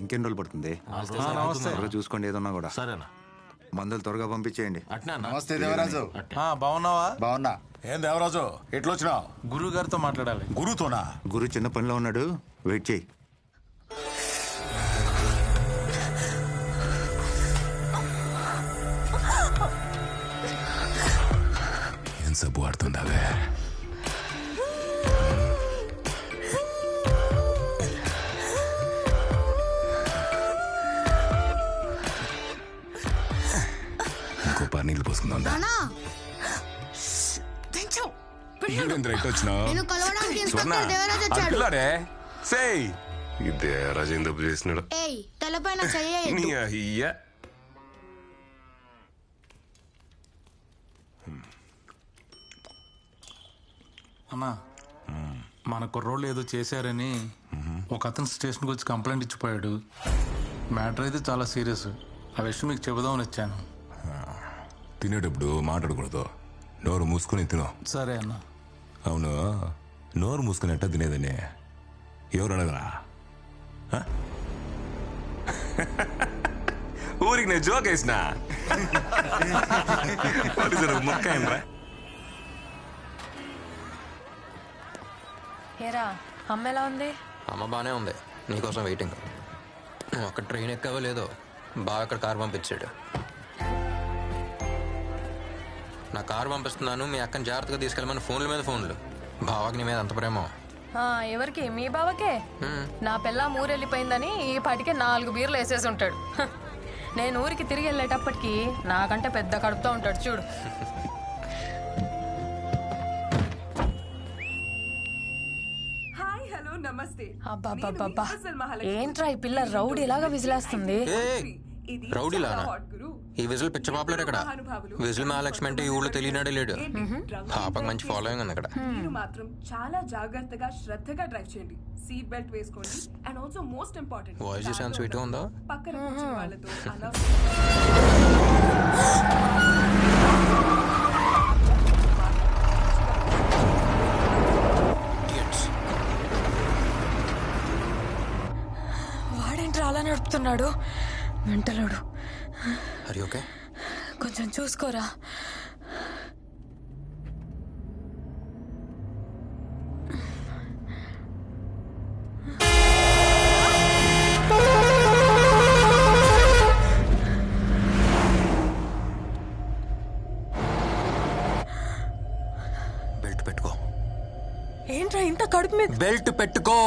ఇంకెన్ని రోజులు పడుతుంది? నమస్తే. త్వరగా చూసుకోండి ఏదన్నా కూడా. సరేనా? మందులు త్వరగా పంపించేయండి. అట్నా? నమస్తే దేవరాజు. బాగున్నావా? బాగున్నా. ఏం దేవరాజు ఎట్లొచ్చినావు? గురువు గారితో మాట్లాడాలి. గురుతోనా? గురు చిన్న పనిలో ఉన్నాడు, వెయిట్ చేయి. ఏం సబ్బు ఆడుతుందావే? ఇంకో పారు నీళ్ళు పోసుకుందాం. ఇదే రాజేంద్ర చేసినాడు. తలపైన చెయ్య. అన్నా, మన కుర్రోళ్ళు ఏదో చేశారని ఒక అతను స్టేషన్కి వచ్చి కంప్లైంట్ ఇచ్చిపోయాడు. మ్యాటర్ అయితే చాలా సీరియస్. ఆ విషయం మీకు చెబుదామని వచ్చాను. తినేటప్పుడు మాట్లాడకూడదు, నోరు మూసుకుని తిను. సరే అన్న. అవును, నోరు మూసుకుని ఎట్టా తినేదని ఎవరు అడగరా? ఊరికి నేను జోక్ వేసినా ముక్క ఏంట్రా? ఏరా, అమ్మ ఎలా ఉంది? అమ్మ బాగానే ఉంది, నీకోసం వెయిటింగ్. నువ్వు అక్కడ ట్రైన్ ఎక్కవో లేదో, బాగా అక్కడ కారు పంపించాడు. నా కారు పంపిస్తున్నాను, మీ అక్కని జాగ్రత్తగా తీసుకెళ్ళమని ఫోన్ల మీద ఫోన్లు. బావాకి నీ మీద అంత ప్రేమ. ఎవరికి? మీ బావకే. నా పిల్ల ఊరెళ్ళిపోయిందని ఈ పాటికే 4 బీర్లు వేసేసి ఉంటాడు. నేను ఊరికి తిరిగి వెళ్ళేటప్పటికి నాకంటే పెద్ద కడుపుతో ఉంటాడు చూడు. అబ్బా, ఏంట్రా ఈ పిల్ల రౌడీ ఎలాగా విజిలేస్తుంది? రౌడీలానా? ఈ విజిల్ పిచ్చ పాపులర్ ఇక్కడ. విజిల్ మహాలక్ష్మి అంటే ఈ ఊళ్ళో తెలియనాడే లేడు. పాపకు మంచి ఫాలోయింగ్ ఉంది అక్కడ. మీరు మాత్రం చాలా జాగ్రత్తగా శ్రద్ధగా డ్రైవ్ చేయండి. సీట్ బెల్ట్ వేసుకోండి. And also most important, voice చేసాను స్వీట్ ఉందా? పక్కన కూర్చున్న వాళ్ళతో వాడేంట్రా అలా నడుపుతున్నాడు? మెంటలోడు. అరే ఓకే, కొంచెం చూసుకోరా. బెల్ట్ పెట్టుకో. ఏంట్రా ఇంత కడుపు మీద? బెల్ట్ పెట్టుకో.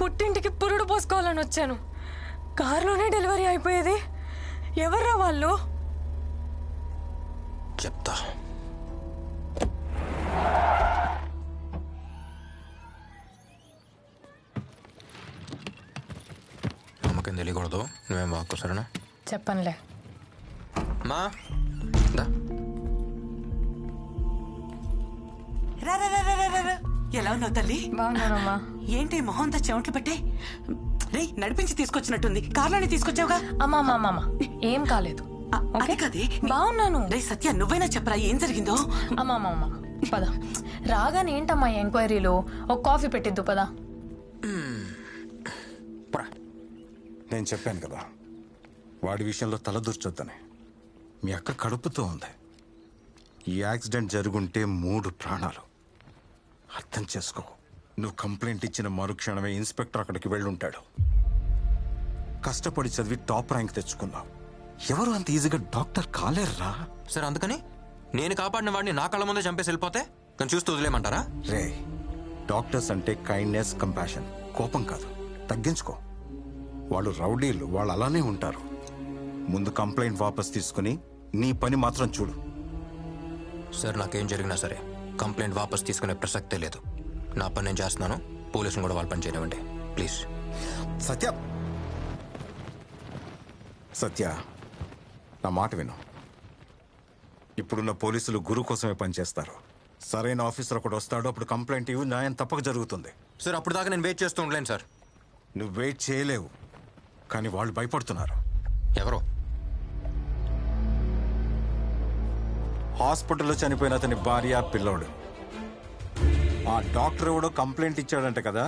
పుట్టింటికి పురుడు పోసుకోవాలని వచ్చాను. కారులోనే డెలివరీ అయిపోయేది. ఎవర్రా వాళ్ళు? చెప్తా. అమ్మకేం తెలియకూడదు, నువ్వేం వాక్కో సరేనా? చెప్పనులే. మా దా. రా రా రా రా రా రా. ఎలా ఉన్నావు తల్లి? బాగున్నానమ్మా. ఏంటి మొహం అంతా చెమట్లు పట్టే? రే నడిపించి తీసుకొచ్చినట్టుంది. కార్లోనే తీసుకొచ్చావుగా? అమ్మా ఏం కాలేదు. అది కదే. బాగున్నాను. రే సత్య నువ్వైనా చెప్పరా ఏం జరిగిందో? అమ్మా పద. రాగానే ఏంటమ్మా ఎంక్వైరీలో? ఒక కాఫీ పెట్టిద్దు పద. నేను చెప్పాను కదా వాడి విషయంలో తలదూర్చొద్దని. మీ అక్క కడుపుతో ఉంది. ఈ యాక్సిడెంట్ జరుగుంటే 3 ప్రాణాలు. అర్థం చేసుకో. నువ్వు కంప్లైంట్ ఇచ్చిన మరుక్షణమే ఇన్స్పెక్టర్ అక్కడికి వెళ్ళుంటాడు. కష్టపడి చదివి టాప్ ర్యాంక్ తెచ్చుకున్నావు. ఎవరు అంత ఈజీగా డాక్టర్ కాలేర్రా? సరే అందుకని నేను కాపాడిన వాడిని నా కళ్ళ ముందే చంపేసి వెళ్ళిపోతే నేను చూస్తూ వదిలేమంటారా? రే, డాక్టర్స్ అంటే కైండ్నెస్, కంపాషన్, కోపం కాదు. తగ్గించుకో. వాళ్ళు రౌడీలు, వాళ్ళు అలానే ఉంటారు. ముందు కంప్లైంట్ వాపస్ తీసుకుని నీ పని మాత్రం చూడు. సార్ నాకేం జరిగినా సరే కంప్లైంట్ వాపస్ తీసుకునే ప్రసక్తే లేదు. నా పని నేను చేస్తున్నాను. పోలీసులు కూడా వాళ్ళ పని చేయనివ్వండి ప్లీజ్. సత్య నా మాట విను. ఇప్పుడున్న పోలీసులు గురు కోసమే పనిచేస్తారు. సరైన ఆఫీసర్ ఒకడు వస్తాడు, అప్పుడు కంప్లైంట్ ఇవ్వు, న్యాయం తప్పక జరుగుతుంది. సార్ అప్పుడు దాకా నేను వెయిట్ చేస్తూ ఉండలేను సార్. నువ్వు వెయిట్ చేయలేవు, కానీ వాళ్ళు భయపడుతున్నారు. ఎవరో హాస్పిటల్లో చనిపోయిన అతని భార్య, పిల్లోడు. ఆ డాక్టర్ ఎవడో కంప్లైంట్ ఇచ్చాడంట కదా,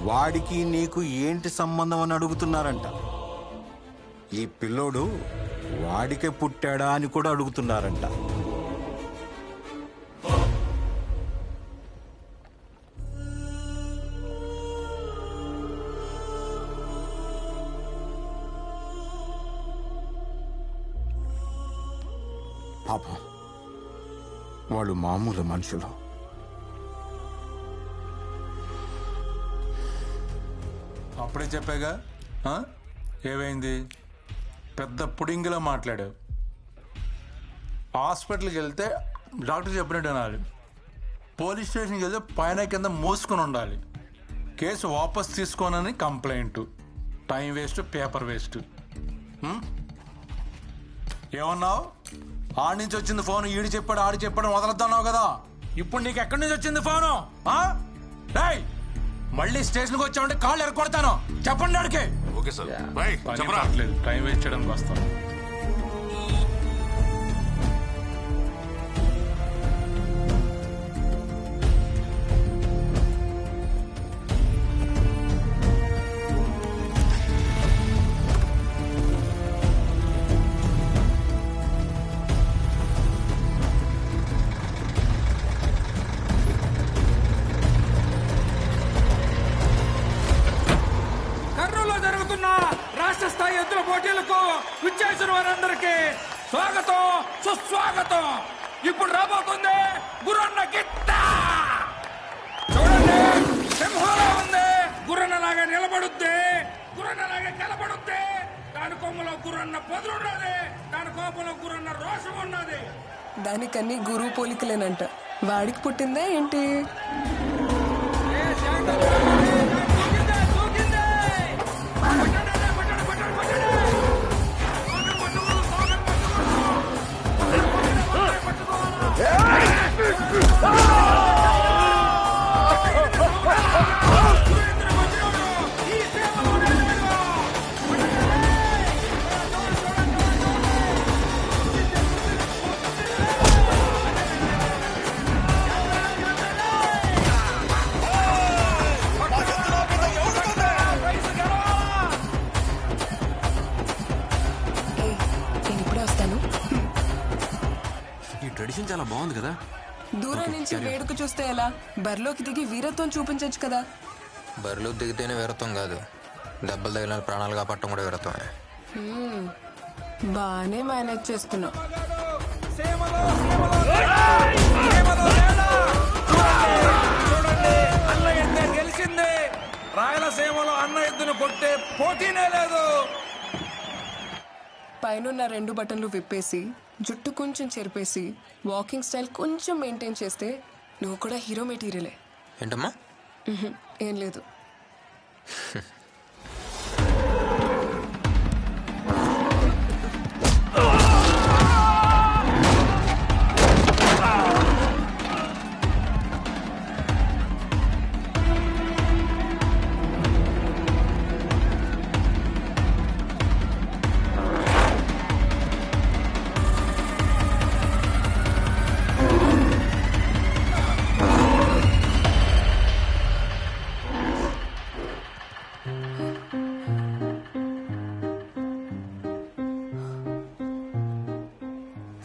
వాడికి నీకు ఏంటి సంబంధం అని అడుగుతున్నారంట. ఈ పిల్లోడు వాడికే పుట్టాడా అని కూడా అడుగుతున్నారంట. పాపం వాళ్ళు మామూలు మనుషులు. అప్పుడే చెప్పాగా. ఏమైంది? పెద్ద పుడింగిలా మాట్లాడావు. హాస్పిటల్కి వెళ్తే డాక్టర్ చెప్పినట్టు అనాలి. పోలీస్ స్టేషన్కి వెళ్తే పైన కింద మోసుకొని ఉండాలి. కేసు వాపస్ తీసుకోనని complaint. Time waste, paper waste. ఏమన్నావు? ఆడి నుంచి వచ్చింది ఫోన్. ఈడు చెప్పాడు, ఆడి చెప్పాడు, వదలొద్దన్నావు కదా. ఇప్పుడు నీకు ఎక్కడి నుంచి వచ్చింది ఫోను? మళ్ళీ స్టేషన్కి వచ్చామంటే కాళ్ళు ఎరగొడతాను. చెప్పండి ఆడికి. Okay sir. టైం వేస్ట్ చేయడానికి వస్తాను. రాష్ట్ర స్థాయి ఎద్దుల పోటీలకు విచ్చేసిన వారందరికీ స్వాగతం, సుస్వాగతం. ఇప్పుడు రాబోతుంది గుర్రన్న గిత్త. చూడండి, సింహంలో ఉంది. గుర్రన్నలాగా నిలబడుద్ది, గుర్రన్నలాగా నిలబడుద్ది. దాని కొమ్మలో గుర్రన్న పొదులు ఉన్నది, దాని కోపంలో గుర్రన్న రోషం ఉన్నది. దానికన్నీ గురువు పోలికలేనంట. వాడికి పుట్టిందా ఏంటి? ట్రెడిషన్ చాలా బాగుంది కదా. దూరం నుంచి వేడుక చూస్తే ఎలా? బరిలోకి దిగి వీరత్వం చూపించచ్చు కదా. బరిలో దిగితేనే వీరత్వం కాదు, దెబ్బలు తగిలిన ప్రాణాలు కాపాడటం కూడా వీరత్వమే. బానే మేనేజ్ చేస్తున్నావు. చూడండి, అన్నయ్య గెలిచింది. రాయలసీమలో అన్న ఎద్దును కొట్టే పోటీనే లేదు. పైనున్న 2 బటన్లు విప్పేసి జుట్టు కొంచెం చెరిపేసి వాకింగ్ స్టైల్ కొంచెం మెయింటైన్ చేస్తే నువ్వు కూడా హీరో మెటీరియలే. ఏంటమ్మా? ఏం లేదు.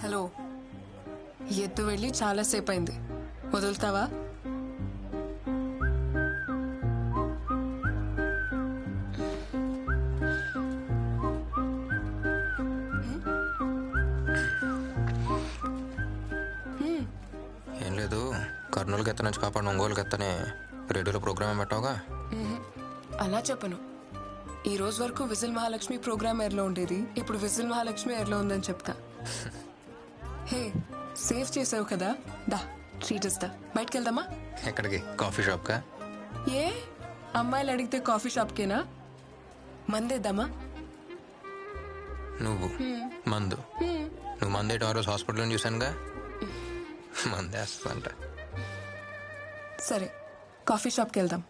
హలో, ఎత్తు వెళ్ళి చాలాసేపు అయింది, వదులుతావా? ఏం లేదు, కర్నూలుకి ఎత్త నుంచి కాపాడు ఒంగోలుకి ఎత్తనే రేడియోలో ప్రోగ్రామ్ పెట్టావుగా. అలా చెప్పను. ఈ రోజు వరకు విజిల్ మహాలక్ష్మి ప్రోగ్రామ్ ఎయిర్లో ఉండేది, ఇప్పుడు విజిల్ మహాలక్ష్మి ఎయిర్లో ఉందని చెప్తా. హే, సేవ్ చేసావు కదా, దా ట్రీట్ ఇస్తా. బయటకు వెళ్దామా? ఎక్కడికి? కాఫీ షాప్కా? ఏ అమ్మాయిలు అడిగితే కాఫీ షాప్కేనా? మందేద్దామా? నువ్వు మందు? నువ్వు మందేటి ఆ రోజు హాస్పిటల్లో చూశానుగా. మందేస్తా అంట. సరే, కాఫీ షాప్కి వెళ్దాం.